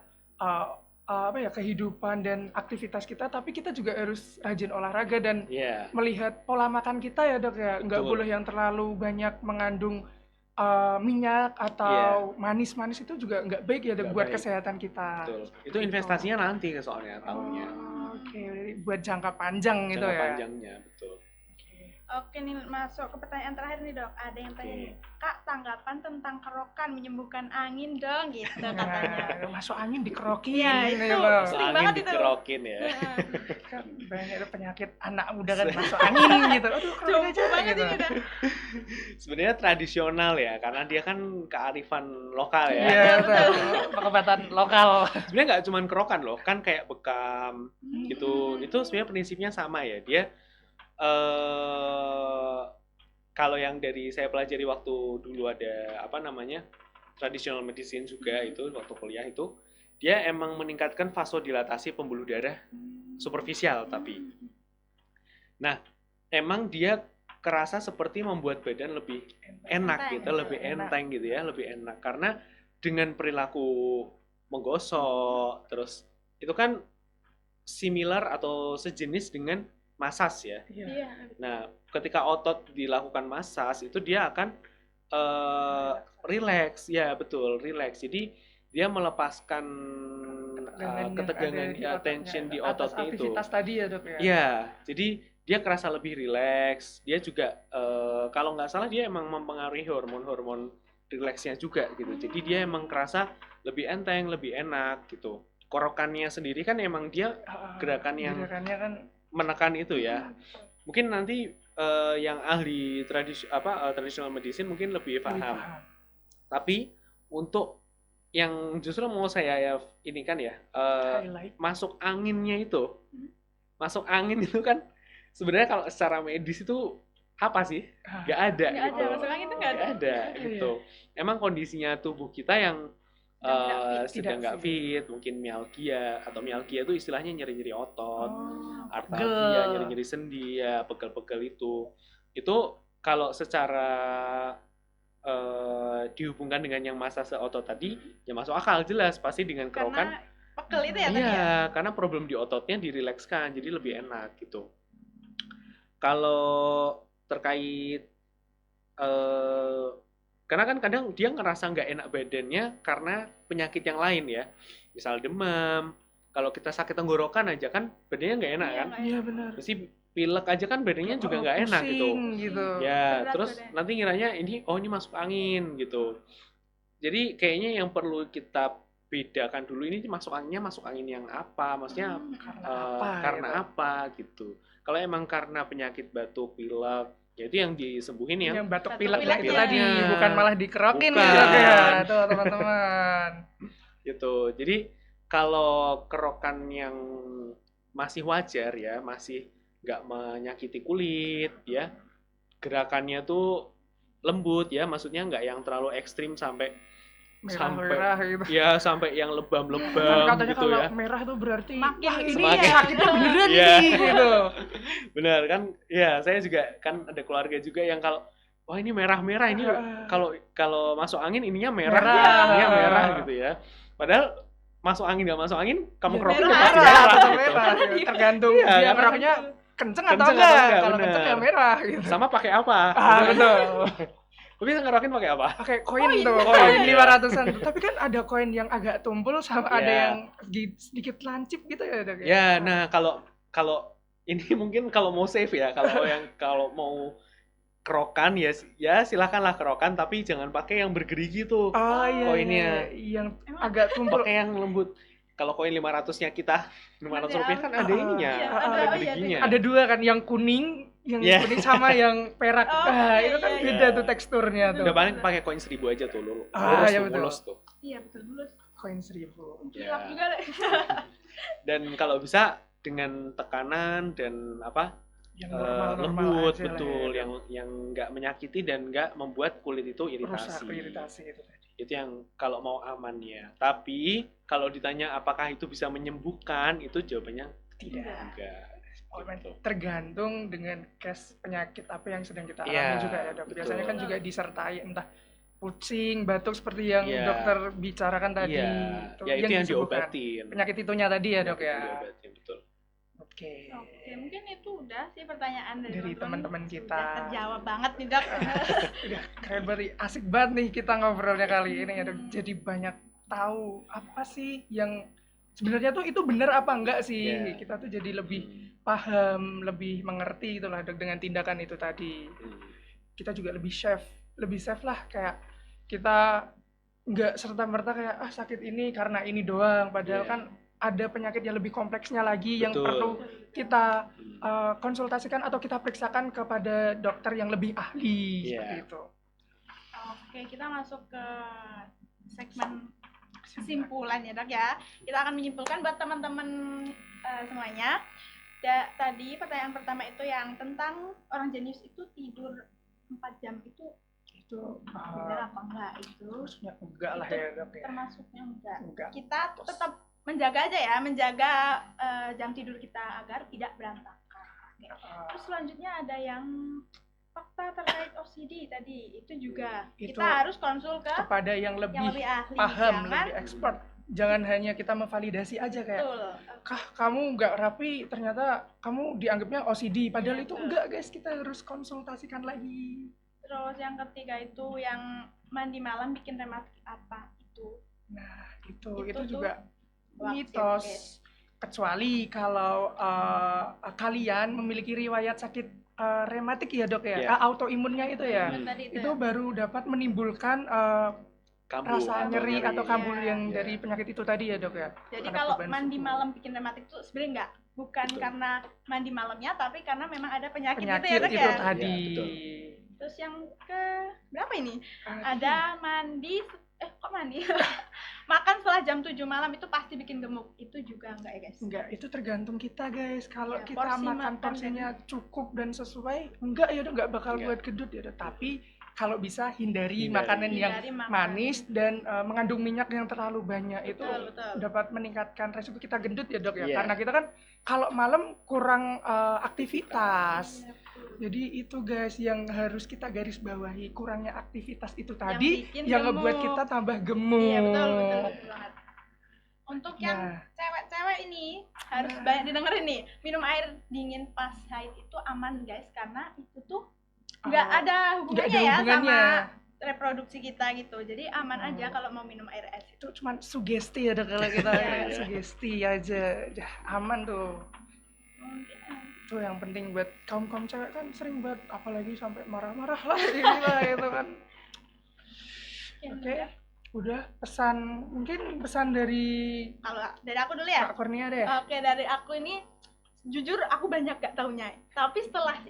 apa ya, kehidupan dan aktivitas kita, tapi kita juga harus rajin olahraga dan Iya, melihat pola makan kita ya dok ya. Nggak Betul. boleh yang terlalu banyak mengandung minyak atau manis-manis, itu juga nggak baik ya dok Nggak buat baik. kesehatan kita. betul. Itu investasinya nanti soalnya tahunnya. Oke, buat jangka panjang gitu Jangka ya. panjangnya, betul. Oke nih, masuk ke pertanyaan terakhir nih dok. Ada yang tanya Oke. nih, Kak, tanggapan tentang kerokan menyembuhkan angin dong gitu katanya. Nah, masuk angin dikerokin. Iya, gitu itu ya, Bang. sering Angin banget itu. dikerokin ya. Heeh. Kan banyak ada penyakit anak muda kan masuk angin gitu. Aduh, kerokin Jompo aja banget gitu. ini dah. Sebenarnya tradisional ya, karena dia kan kearifan lokal ya. Iya, betul. Pengobatan lokal. Sebenarnya nggak cuma kerokan loh, kan kayak bekam gitu. Itu sebenarnya prinsipnya sama ya. Dia kalau yang dari saya pelajari waktu dulu ada apa namanya traditional medicine juga itu waktu kuliah itu, dia emang meningkatkan vasodilatasi pembuluh darah superficial tapi. Nah, emang dia kerasa seperti membuat badan lebih enak gitu, lebih enteng gitu ya, lebih enak karena dengan perilaku menggosok, terus itu kan similar atau sejenis dengan masas ya. Iya. Iya. Nah, ketika otot dilakukan masas itu dia akan relax, ya betul, relax. Jadi dia melepaskan ketegangan, tension di atas ototnya itu. aktivitas tadi ya dok ya. Iya, jadi dia kerasa lebih relax. Dia juga kalau nggak salah dia emang mempengaruhi hormon-hormon relaxnya juga gitu. Jadi dia emang kerasa lebih enteng, lebih enak gitu. Korokannya sendiri kan emang dia gerakan yang gerakannya kan menekan itu ya. Mungkin nanti yang ahli traditional medicine mungkin lebih paham. Tapi untuk yang justru mau saya ini kan ya highlight. masuk anginnya itu, masuk angin itu kan sebenarnya kalau secara medis itu apa sih? Gak ada Nggak gitu. ada, masuk angin itu nggak ada. Nggak ada gitu. Emang kondisinya tubuh kita yang sedang nggak fit, mungkin myalgia atau myalgia itu istilahnya nyeri-nyeri otot, artalgia, nyeri-nyeri sendi ya, pegel-pegel itu kalau secara dihubungkan dengan yang masa seotot tadi ya masuk akal jelas pasti dengan kerokan. Karena pegel itu ya tadi ya. Iya, karena problem di ototnya dirilekskan jadi lebih enak gitu. Kalau terkait karena kan kadang dia ngerasa nggak enak badannya karena penyakit yang lain ya. Misal demam, kalau kita sakit tenggorokan aja kan badannya nggak enak kan. Iya benar. Mesti pilek aja kan badannya juga nggak enak gitu. gitu. Ya, Berat terus badannya. nanti ngiranya ini masuk angin gitu. Jadi kayaknya yang perlu kita bedakan dulu ini masuk angin yang apa, maksudnya karena apa gitu. Kalau emang karena penyakit batuk, pilek Yaitu yang disembuhin yang Yang batuk Batuk pilek itu pileknya. tadi, bukan malah dikerokin Bukan. gitu ya. Tuh teman-teman. gitu. Jadi kalau kerokan yang masih wajar ya, masih nggak menyakiti kulit ya, gerakannya tuh lembut ya, maksudnya nggak yang terlalu ekstrim sampai Merah-merah gitu. ya sampai yang Kan lebam-lebam katanya gitu kalau ya. merah tuh berarti Makin wah ini semakin- sakitnya beneran Iya. nih gitu. Benar kan? Ya, saya juga kan ada keluarga juga yang kalau wah ini merah-merah ini kalau kalau masuk angin ininya merah, Merah. ininya merah gitu ya. Padahal masuk angin nggak masuk angin, kamu Ya, kerokin merah. ya pasti merah, merah tetap gitu. merah. Tergantung Iya, dia karena ngeroknya kenceng atau kenceng atau enggak. enggak, Kalau bener. kenceng ya merah gitu. Sama pakai apa? Ah, betul. Tapi bisa ngerokin pakai apa? Pakai koin tuh, Koin, koin ya. 500-an. Tapi kan ada koin yang agak tumpul sama ada Ya. yang sedikit lancip gitu ya, Dok. Ya, nah kalau ini mungkin kalau mau save ya, kalau mau kerokan ya silakanlah kerokan, tapi jangan pakai yang bergerigi tuh. Oh iya, Koinnya. iya, yang Emang agak tumpul. Pakai yang lembut. Kalau koin 500-nya kita, 500 rupiah kan ada Ah, ininya, iya, ada ada, geriginya. Ada dua kan, yang kuning, yang Yeah. kuning sama yang perak. Oh, Itu kan iya, beda iya. tuh teksturnya tuh. Udah paling pakai koin 1000 aja tuh, lurus Iya, tuh, betul. mulus tuh. Iya betul dulu. Koin 1000. Kilap Ya. juga deh. Dan kalau bisa dengan tekanan dan Yang normal-normal lembut, aja lah betul, ya. yang nggak menyakiti dan nggak membuat kulit itu Rusak, iritasi. iritasi itu tadi. Itu yang kalau mau aman ya. Tapi kalau ditanya apakah itu bisa menyembuhkan, itu jawabannya Tidak. enggak. Oh, men, Gitu. tergantung dengan case penyakit apa yang sedang kita alami Iya, juga ya, Dok. Biasanya kan betul. juga disertai entah pusing, batuk seperti yang Iya. dokter bicarakan tadi. Iya, ya itu yang disembuhkan. diobatin. Penyakit itunya tadi ya, Dok Penyakit ya. yang diobatin, betul. Oke. Oke, mungkin itu udah sih pertanyaan Dari teman-teman kita. Udah terjawab banget nih, Dok. Udah keren banget, nih. Asik banget nih kita ngobrolnya kali ini ya, Dok. Jadi banyak tahu apa sih yang sebenarnya tuh itu benar apa enggak sih. Iya. Kita tuh jadi lebih paham, lebih mengerti itulah, Dok, dengan tindakan itu tadi. Kita juga lebih safe lah, kayak kita nggak serta-merta kayak sakit ini karena ini doang, padahal Iya. kan ada penyakit yang lebih kompleksnya lagi yang Betul. perlu kita konsultasikan atau kita periksakan kepada dokter yang lebih ahli Iya. seperti itu. Oke, kita masuk ke segmen kesimpulan ya, Dok ya. Kita akan menyimpulkan buat teman-teman semuanya. Tadi pertanyaan pertama itu yang tentang orang jenius itu tidur 4 jam itu Itu benar apa enggak itu? maksudnya enggak lah ya, Dok ya. Termasuknya enggak. Enggak. Kita tetap menjaga aja ya, menjaga jam tidur kita agar tidak berantakan. Oke. Terus selanjutnya ada yang fakta terkait OCD tadi, itu juga Itu kita harus konsul ke kepada yang yang lebih lebih ahli. paham, Jangan lebih expert. Jangan hanya kita memvalidasi aja kayak, betul. kah kamu nggak rapi, ternyata kamu dianggapnya OCD, padahal Iya, itu betul. enggak, guys. Kita harus konsultasikan lagi. Terus yang ketiga itu yang mandi malam bikin rematik apa itu? Nah, itu Itu tuh juga wah, mitos. oke. Kecuali kalau kalian memiliki riwayat sakit rematik ya, Dok ya. Iya. Autoimunnya itu ya. Bener tadi Itu baru dapat menimbulkan Kambuh rasa atau nyeri atau kabul Iya. yang dari penyakit itu tadi ya, Dok ya. Jadi Karena kalau perubahan mandi suhu. malam bikin rematik itu sebenarnya bukan Betul. karena mandi malamnya, tapi karena memang ada penyakit, Penyakit gitu ya, Dok itu ya. tadi. Iya, betul. Terus yang ke berapa ini? Ah, Ada mandi kok mandi? Makan setelah jam 7 malam itu pasti bikin gemuk. Itu juga enggak ya, guys? enggak, itu tergantung kita, guys. Kalau Ya, kita porsi makan makan porsinya cukup dan sesuai, enggak ya, Dok, enggak bakal Enggak. buat gendut ya, Dok. Tapi kalau bisa hindari Hindari. makanan yang Hindari makan. manis dan mengandung minyak yang terlalu banyak, itu Betul, betul. dapat meningkatkan resiko kita gendut ya, Dok ya. Iya. Karena kita kan kalau malam kurang aktivitas. Iya, betul. Jadi itu, guys, yang harus kita garis bawahi, kurangnya aktivitas itu Yang tadi bikin yang gemuk. ngebuat kita tambah gemuk. Iya, betul banget. Untuk yang Nah, cewek-cewek ini harus Nah. banyak didengerin nih. Minum air dingin pas haid itu aman, guys, karena itu tuh nggak Ah, ada nggak hubungannya ada ya hubungannya. sama reproduksi kita gitu. Jadi aman Oh. aja kalau mau minum air es. Itu cuma sugesti ya, Dok, kalau kita Iya, kayak iya. sugesti aja. Dah aman tuh. Mungkin Itu yang penting buat kaum cewek kan sering banget, apalagi sampai marah-marah lah inilah itu kan. Oke, udah mungkin pesan dari kalau dari aku dulu ya. Kak Kurnia deh. Oke, dari aku ini jujur aku banyak gak taunya. Tapi setelah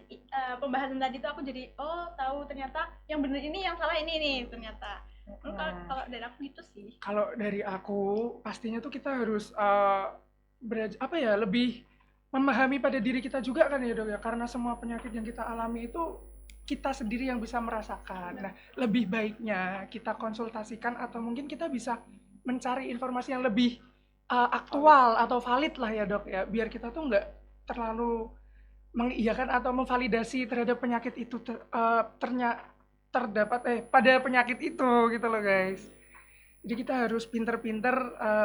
pembahasan tadi tuh aku jadi tahu ternyata yang bener ini, yang salah ini nih ternyata. Kalau dari aku gitu sih. Kalau dari aku pastinya tuh kita harus lebih memahami pada diri kita juga kan ya Dok ya, karena semua penyakit yang kita alami itu kita sendiri yang bisa merasakan. Nah, lebih baiknya kita konsultasikan atau mungkin kita bisa mencari informasi yang lebih aktual atau valid lah ya Dok ya, biar kita tuh nggak terlalu mengiyakan atau memvalidasi terhadap penyakit itu terdapat pada penyakit itu gitu loh guys. Jadi kita harus pinter-pinter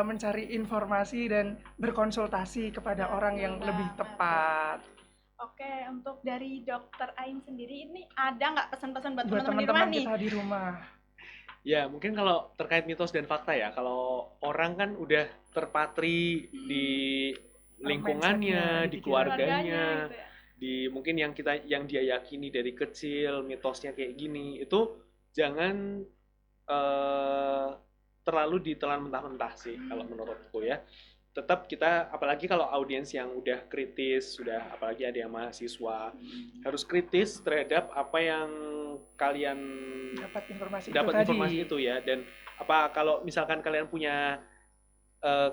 mencari informasi dan berkonsultasi kepada orang yang lebih tepat. Oke, untuk dari Dokter Ain sendiri ini ada nggak pesan-pesan buat Buat teman-teman di rumah teman-teman nih? kita di rumah. Ya, mungkin kalau terkait mitos dan fakta ya, kalau orang kan udah terpatri di lingkungannya, Mindsetnya, di di keluarganya, gitu ya. di mungkin yang dia yakini dari kecil, mitosnya kayak gini, itu jangan terlalu ditelan mentah-mentah sih kalau menurutku ya. Tetap kita, apalagi kalau audiens yang udah kritis, sudah apalagi ada yang mahasiswa, harus kritis terhadap apa yang kalian Dapat informasi itu ya. Dan apa kalau misalkan kalian punya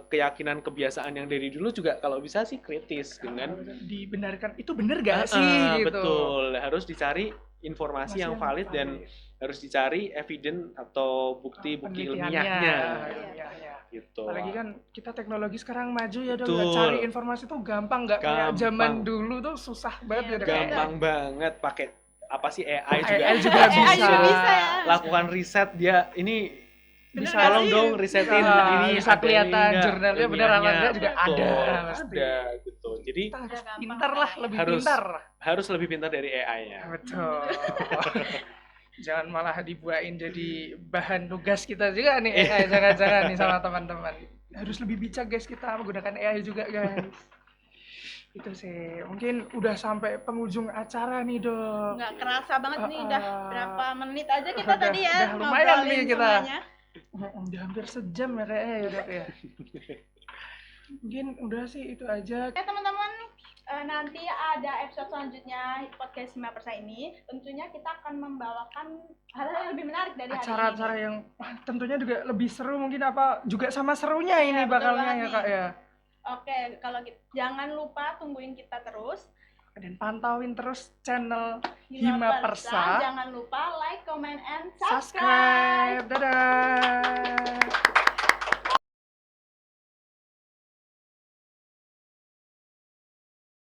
keyakinan kebiasaan yang dari dulu juga kalau bisa sih kritis dengan dibenarkan itu benar gak sih gitu. Betul, harus dicari informasi yang valid dan harus dicari evidence atau bukti-bukti ilmiahnya. Gitu. Apalagi kan kita teknologi sekarang maju ya Dok, Betul. cari informasi tuh gampang, nggak kayak zaman dulu tuh susah banget ya Dok. Gampang banget pakai apa sih AI juga. AI juga bisa. Lakukan riset dia ini Bener tolong nggak sih? dong risetin Nah, ini bisa ada kelihatan ini nggak, jurnalnya bener apa ilmiahnya. enggak juga ada Betul, pasti. ada gitu. Jadi Kita harus gampang pintar lah, lebih pintar. harus lebih pintar dari AI-nya. Betul. Jangan malah dibuain jadi bahan tugas kita juga nih AI, jangan-jangan nih sama teman-teman. Harus lebih bijak guys kita menggunakan AI juga guys. Itu sih, mungkin udah sampai penghujung acara nih Dok. Nggak kerasa banget nih, udah berapa menit aja kita Udah- tadi ya udah lumayan nih ngobrolin kita. semuanya. Udah hampir sejam ya kayaknya ya Dok ya. Mungkin udah sih itu aja. Oke teman-teman, nanti ada episode selanjutnya podcast 5% ini. Tentunya kita akan membawakan hal-hal yang lebih menarik dari hari Acara-acara ini. yang tentunya juga lebih seru mungkin apa juga sama serunya ini betul bakalnya banget ya nih. Kak ya. Oke, kalau gitu jangan lupa tungguin kita terus. Dan pantauin terus channel Hima Persa. Jangan lupa like, comment, and Subscribe. Dadah.